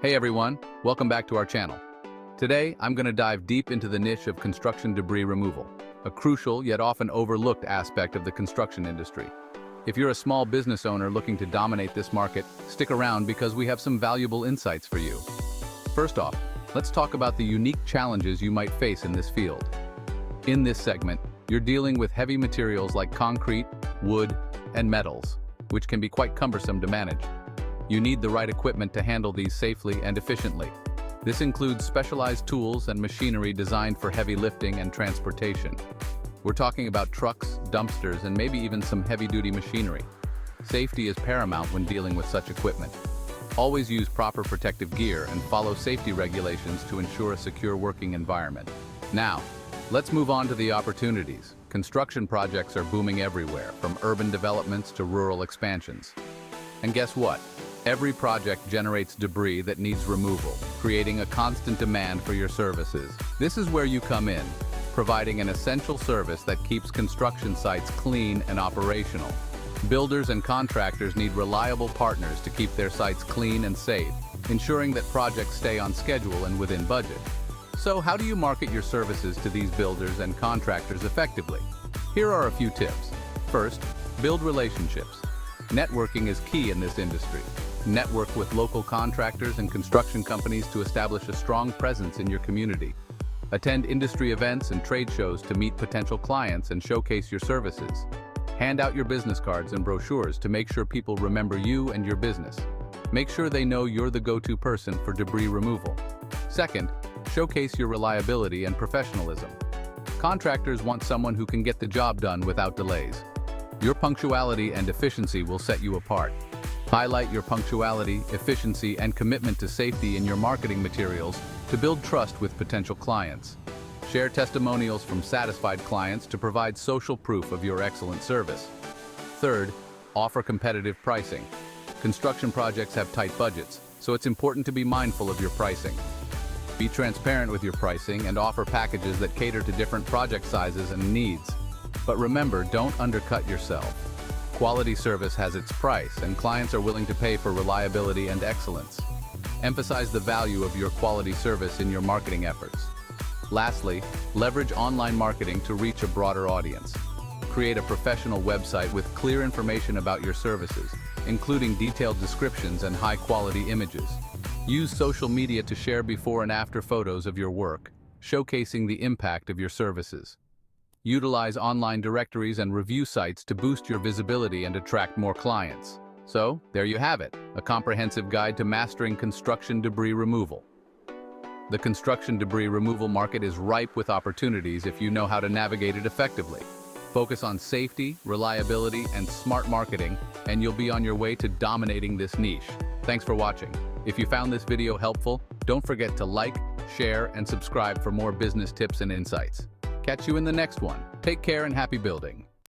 Hey everyone, welcome back to our channel. Today, I'm going to dive deep into the niche of construction debris removal, a crucial yet often overlooked aspect of the construction industry. If you're a small business owner looking to dominate this market, stick around because we have some valuable insights for you. First off, let's talk about the unique challenges you might face in this field. In this segment, you're dealing with heavy materials like concrete, wood, and metals, which can be quite cumbersome to manage. You need the right equipment to handle these safely and efficiently. This includes specialized tools and machinery designed for heavy lifting and transportation. We're talking about trucks, dumpsters, and maybe even some heavy-duty machinery. Safety is paramount when dealing with such equipment. Always use proper protective gear and follow safety regulations to ensure a secure working environment. Now, let's move on to the opportunities. Construction projects are booming everywhere, from urban developments to rural expansions. And guess what? Every project generates debris that needs removal, creating a constant demand for your services. This is where you come in, providing an essential service that keeps construction sites clean and operational. Builders and contractors need reliable partners to keep their sites clean and safe, ensuring that projects stay on schedule and within budget. So how do you market your services to these builders and contractors effectively? Here are a few tips. First, build relationships. Networking is key in this industry. Network with local contractors and construction companies to establish a strong presence in your community. Attend industry events and trade shows to meet potential clients and showcase your services. Hand out your business cards and brochures to make sure people remember you and your business. Make sure they know you're the go-to person for debris removal. Second, showcase your reliability and professionalism. Contractors want someone who can get the job done without delays. Your punctuality and efficiency will set you apart. Highlight your punctuality, efficiency, and commitment to safety in your marketing materials to build trust with potential clients. Share testimonials from satisfied clients to provide social proof of your excellent service. Third, offer competitive pricing. Construction projects have tight budgets, so it's important to be mindful of your pricing. Be transparent with your pricing and offer packages that cater to different project sizes and needs. But remember, don't undercut yourself. Quality service has its price, and clients are willing to pay for reliability and excellence. Emphasize the value of your quality service in your marketing efforts. Lastly, leverage online marketing to reach a broader audience. Create a professional website with clear information about your services, including detailed descriptions and high-quality images. Use social media to share before and after photos of your work, showcasing the impact of your services. Utilize online directories and review sites to boost your visibility and attract more clients. So, there you have it, a comprehensive guide to mastering construction debris removal. The construction debris removal market is ripe with opportunities if you know how to navigate it effectively. Focus on safety, reliability, and smart marketing, and you'll be on your way to dominating this niche. Thanks for watching. If you found this video helpful, don't forget to like, share, and subscribe for more business tips and insights. Catch you in the next one. Take care and happy building.